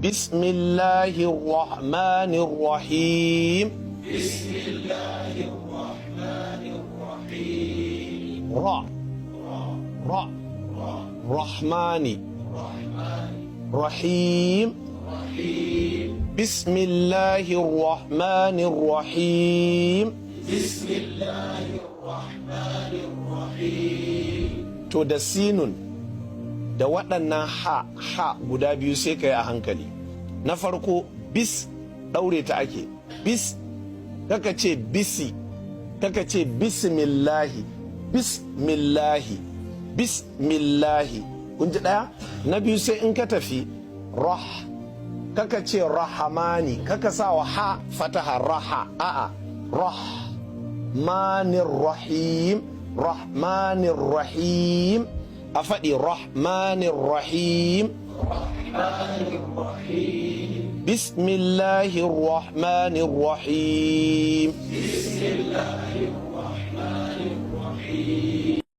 بسم الله الرحمن الرحيم. بسم الله الرحمن الرحيم. رحمن رحيم. بسم الله الرحمن الرحيم. بسم الله الرحمن الرحيم. To da sinun da waɗannan ha guda biyu sai ka yi a hankali. Na farko bis ɗaure ta ake, bis kaka ce bisi, kaka ce bismillahi, bismillahi. Kun ji ɗaya? Na biyu sai in ka tafi kaka ce rahamani, kaka sa wa ha fataha raha, a'a rahmanir rahim, a faɗi rahmanir rahim. Bismillahir rahmanir rahim. بسم الله الرحمن الرحيم.